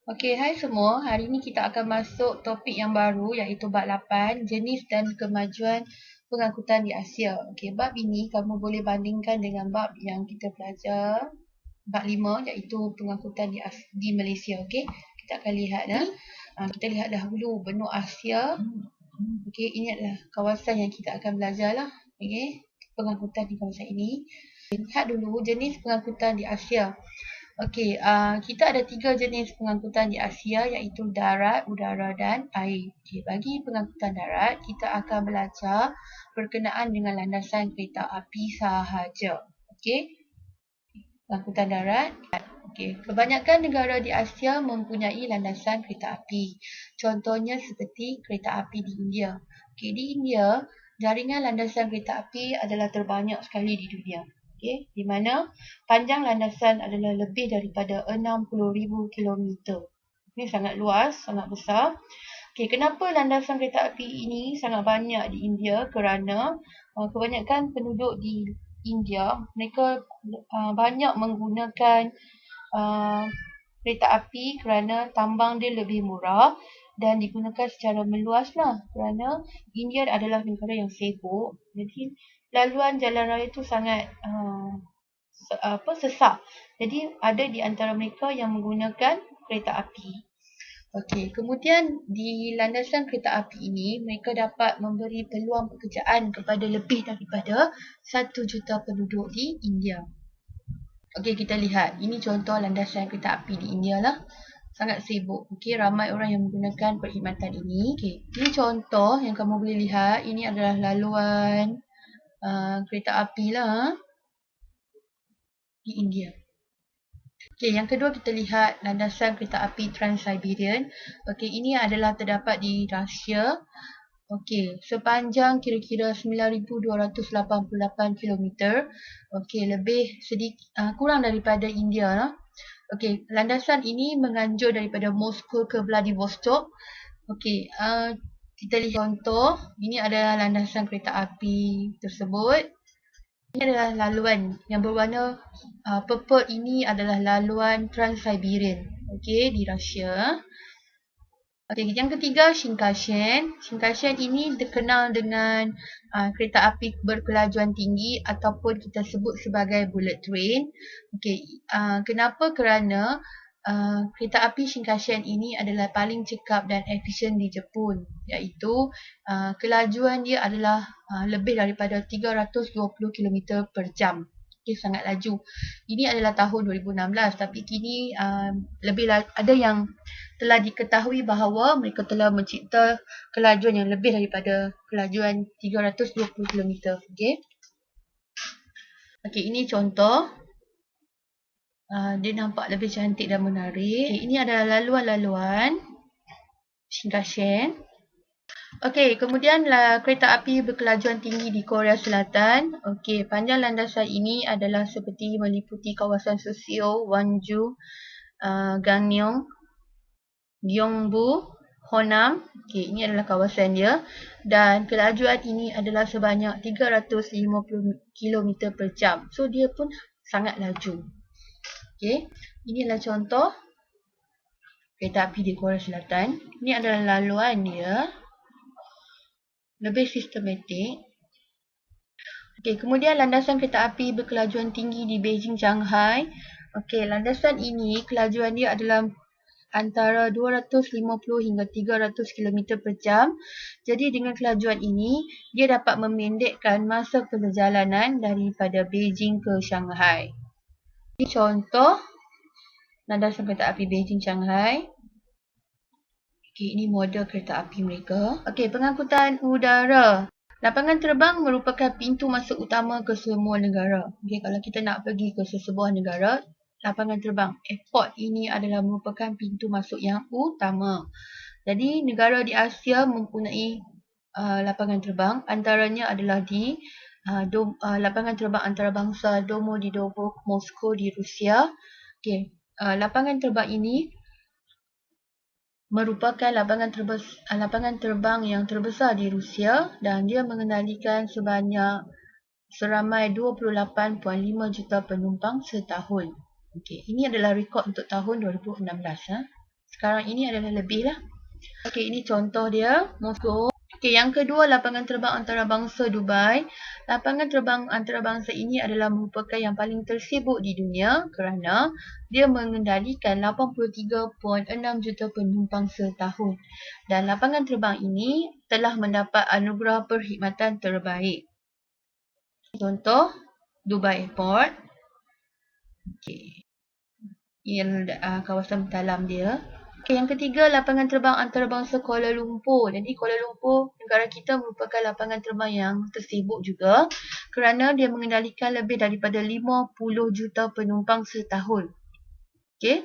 Okey, hai semua. Hari ini kita akan masuk topik yang baru iaitu bab 8, jenis dan kemajuan pengangkutan di Asia. Okey, bab ini kamu boleh bandingkan dengan bab yang kita belajar, bab 5 iaitu pengangkutan di Malaysia. Okey, kita akan lihat kita lihat dahulu benua Asia. Okey, ini adalah kawasan yang kita akan belajarlah. Okey, pengangkutan di kawasan ini. Lihat dulu jenis pengangkutan di Asia. Okey, kita ada 3 jenis pengangkutan di Asia iaitu darat, udara dan air. Okey, bagi pengangkutan darat, kita akan belajar berkenaan dengan landasan kereta api sahaja. Okey, pengangkutan darat. Okey, kebanyakan negara di Asia mempunyai landasan kereta api. Contohnya seperti kereta api di India. Okey, di India, jaringan landasan kereta api adalah terbanyak sekali di dunia. Okey, di mana panjang landasan adalah lebih daripada 60,000 kilometer. Ini sangat luas, sangat besar. Okey, kenapa landasan kereta api ini sangat banyak di India? Kerana kebanyakan penduduk di India, mereka banyak menggunakan kereta api kerana tambang dia lebih murah dan digunakan secara meluas lah, kerana India adalah negara yang sibuk. Jadi laluan jalan raya itu sangat sesak. Jadi ada di antara mereka yang menggunakan kereta api. Okey, kemudian di landasan kereta api ini mereka dapat memberi peluang pekerjaan kepada lebih daripada 1 juta penduduk di India. Okey, kita lihat. Ini contoh landasan kereta api di India lah. Sangat sibuk. Okey, ramai orang yang menggunakan perkhidmatan ini. Okey, ini contoh yang kamu boleh lihat. Ini adalah laluan kereta api lah di India. Okey, yang kedua kita lihat landasan kereta api Trans-Siberian. Okey, ini adalah terdapat di Rusia. Okey, sepanjang kira-kira 9,288 kilometer. Okey, lebih sedikit kurang daripada India lah. Okey, landasan ini menganjur daripada Moskow ke Vladivostok. Okey, kita lihat contoh. Ini adalah landasan kereta api tersebut. Ini adalah laluan yang berwarna purple. Ini adalah laluan Trans-Siberian. Okey, di Rusia. Okey, yang ketiga Shinkansen. Shinkansen ini dikenal dengan kereta api berkelajuan tinggi ataupun kita sebut sebagai bullet train. Okey, kenapa? Kerana kereta api Shinkansen ini adalah paling cekap dan efisien di Jepun, iaitu kelajuan dia adalah lebih daripada 320 km per jam. Okey, sangat laju. Ini adalah tahun 2016, tapi kini ada yang telah diketahui bahawa mereka telah mencipta kelajuan yang lebih daripada kelajuan 320 km. Okey. Okey, ini contoh. Dia nampak lebih cantik dan menarik. Okay, ini adalah laluan-laluan Shinkansen. Okey, kemudian kereta api berkelajuan tinggi di Korea Selatan. Okey, panjang landasan ini adalah seperti meliputi kawasan Seo, Wonju, Gangneung, Gyeongbu, Honam. Okey, ini adalah kawasan dia. Dan kelajuan ini adalah sebanyak 350 km per jam. So, dia pun sangat laju. Okey, ini adalah contoh kereta api di Korea Selatan. Ini adalah laluan dia. Lebih sistematik. Okey, kemudian landasan kereta api berkelajuan tinggi di Beijing, Shanghai. Okey, landasan ini kelajuan dia adalah antara 250 hingga 300 km per jam. Jadi dengan kelajuan ini, dia dapat memendekkan masa perjalanan daripada Beijing ke Shanghai. Ini contoh landasan kereta api Beijing, Shanghai. Okey, ini model kereta api mereka. Okey, pengangkutan udara. Lapangan terbang merupakan pintu masuk utama ke semua negara. Okey, kalau kita nak pergi ke sesebuah negara, lapangan terbang, airport ini adalah merupakan pintu masuk yang utama. Jadi, negara di Asia mempunyai lapangan terbang. Antaranya adalah di lapangan terbang antarabangsa Domodedovo, Moskow di Rusia. Okey, lapangan terbang ini merupakan lapangan terbang yang terbesar di Rusia dan dia mengendalikan seramai 28.5 juta penumpang setahun. Okey, ini adalah rekod untuk tahun 2016. Sekarang ini adalah lebih lah. Okey, ini contoh dia. Moskow. Okey, yang kedua, lapangan terbang antarabangsa Dubai. Lapangan terbang antarabangsa ini adalah merupakan yang paling tersibuk di dunia kerana dia mengendalikan 83.6 juta penumpang setahun. Dan lapangan terbang ini telah mendapat anugerah perkhidmatan terbaik. Contoh, Dubai Airport. Okey. Ini kawasan dalam dia. Okay, yang ketiga, lapangan terbang antarabangsa Kuala Lumpur. Jadi Kuala Lumpur, negara kita merupakan lapangan terbang yang tersibuk juga kerana dia mengendalikan lebih daripada 50 juta penumpang setahun. Okay.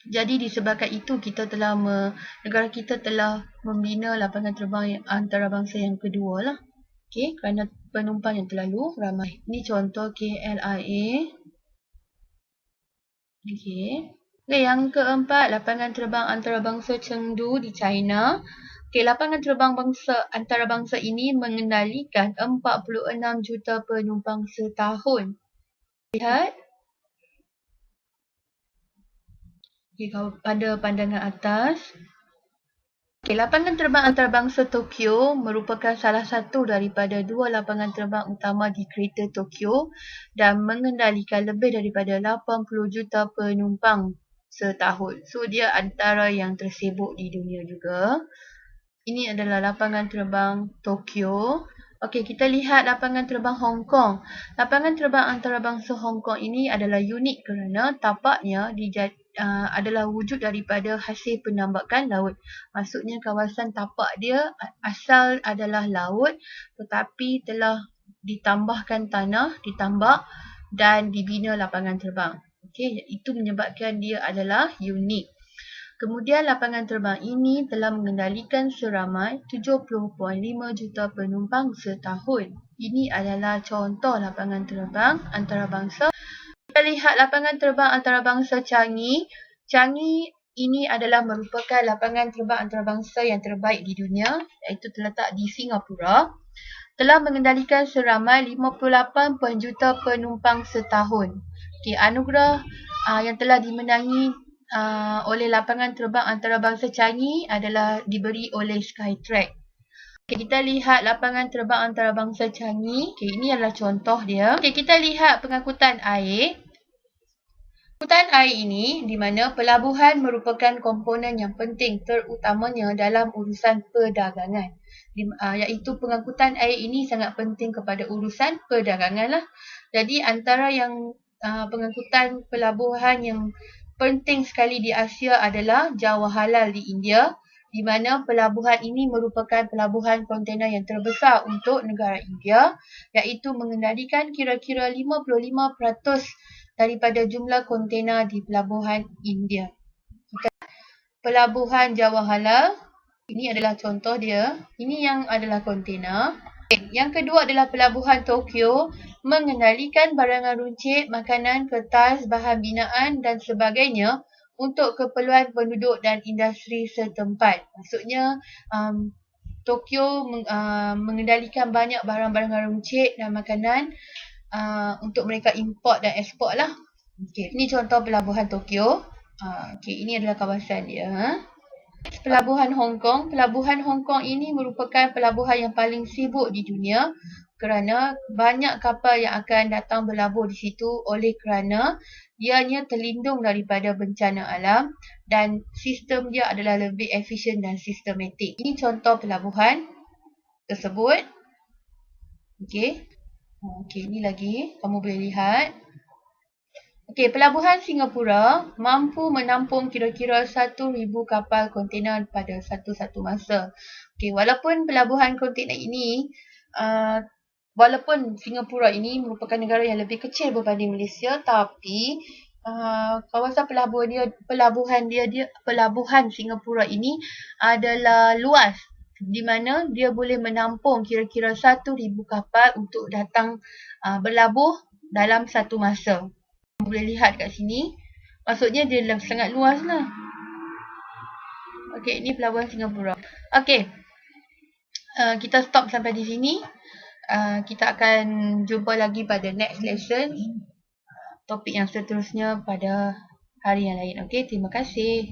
Jadi disebabkan itu negara kita telah membina lapangan terbang antarabangsa yang kedua lah. Okay, kerana penumpang yang terlalu ramai. Ini contoh KLIA. Okay. Okay, yang keempat, lapangan terbang antarabangsa Chengdu di China. Okay, lapangan terbang antarabangsa ini mengendalikan 46 juta penumpang setahun. Lihat. Okay, pada pandangan atas. Okay, lapangan terbang antarabangsa Tokyo merupakan salah satu daripada dua lapangan terbang utama di Greater Tokyo dan mengendalikan lebih daripada 80 juta penumpang setahun. So, dia antara yang tersibuk di dunia juga. Ini adalah lapangan terbang Tokyo. Okey, kita lihat lapangan terbang Hong Kong. Lapangan terbang antarabangsa Hong Kong ini adalah unik kerana tapaknya adalah wujud daripada hasil penambakan laut. Maksudnya kawasan tapak dia asal adalah laut tetapi telah ditambahkan tanah, ditambak dan dibina lapangan terbang. Okey, itu menyebabkan dia adalah unik. Kemudian lapangan terbang ini telah mengendalikan seramai 70.5 juta penumpang setahun. Ini adalah contoh lapangan terbang antarabangsa. Kita lihat lapangan terbang antarabangsa Changi. Changi ini adalah merupakan lapangan terbang antarabangsa yang terbaik di dunia, iaitu terletak di Singapura. Telah mengendalikan seramai 58 juta penumpang setahun. Okay, anugerah yang telah dimenangi oleh lapangan terbang antarabangsa Changi adalah diberi oleh Skytrack. Okay, kita lihat lapangan terbang antarabangsa Changi. Okay, ini adalah contoh dia. Okay, kita lihat pengangkutan air. Pengangkutan air ini di mana pelabuhan merupakan komponen yang penting terutamanya dalam urusan perdagangan. Iaitu pengangkutan air ini sangat penting kepada urusan perdagangan lah. Jadi antara yang pengangkutan pelabuhan yang penting sekali di Asia adalah Jawaharlal di India, di mana pelabuhan ini merupakan pelabuhan kontena yang terbesar untuk negara India, iaitu mengendalikan kira-kira 55% daripada jumlah kontena di pelabuhan India. Pelabuhan Jawaharlal, ini adalah contoh dia. Ini yang adalah kontena. Yang kedua adalah pelabuhan Tokyo, mengendalikan barangan runcit, makanan, kertas, bahan binaan dan sebagainya untuk keperluan penduduk dan industri setempat. Maksudnya, Tokyo mengendalikan banyak barang-barang runcit dan makanan untuk mereka import dan eksport lah. Okay. Ini contoh pelabuhan Tokyo. Okay, ini adalah kawasan dia. Pelabuhan Hong Kong. Pelabuhan Hong Kong ini merupakan pelabuhan yang paling sibuk di dunia kerana banyak kapal yang akan datang berlabuh di situ oleh kerana ianya terlindung daripada bencana alam dan sistem dia adalah lebih efisien dan sistematik. Ini contoh pelabuhan tersebut. Okey. Okey, ini lagi kamu boleh lihat. Okey, pelabuhan Singapura mampu menampung kira-kira 1,000 kapal kontena pada satu-satu masa. Okey, walaupun pelabuhan kontena ini, walaupun Singapura ini merupakan negara yang lebih kecil berbanding Malaysia, tapi kawasan pelabuhan Singapura ini adalah luas, di mana dia boleh menampung kira-kira 1,000 kapal untuk datang berlabuh dalam satu masa. Boleh lihat kat sini. Maksudnya dia sangat luas lah. Okey, ini pelabuhan Singapura. Okey. Kita stop sampai di sini. Kita akan jumpa lagi pada next lesson. Topik yang seterusnya pada hari yang lain. Okey, terima kasih.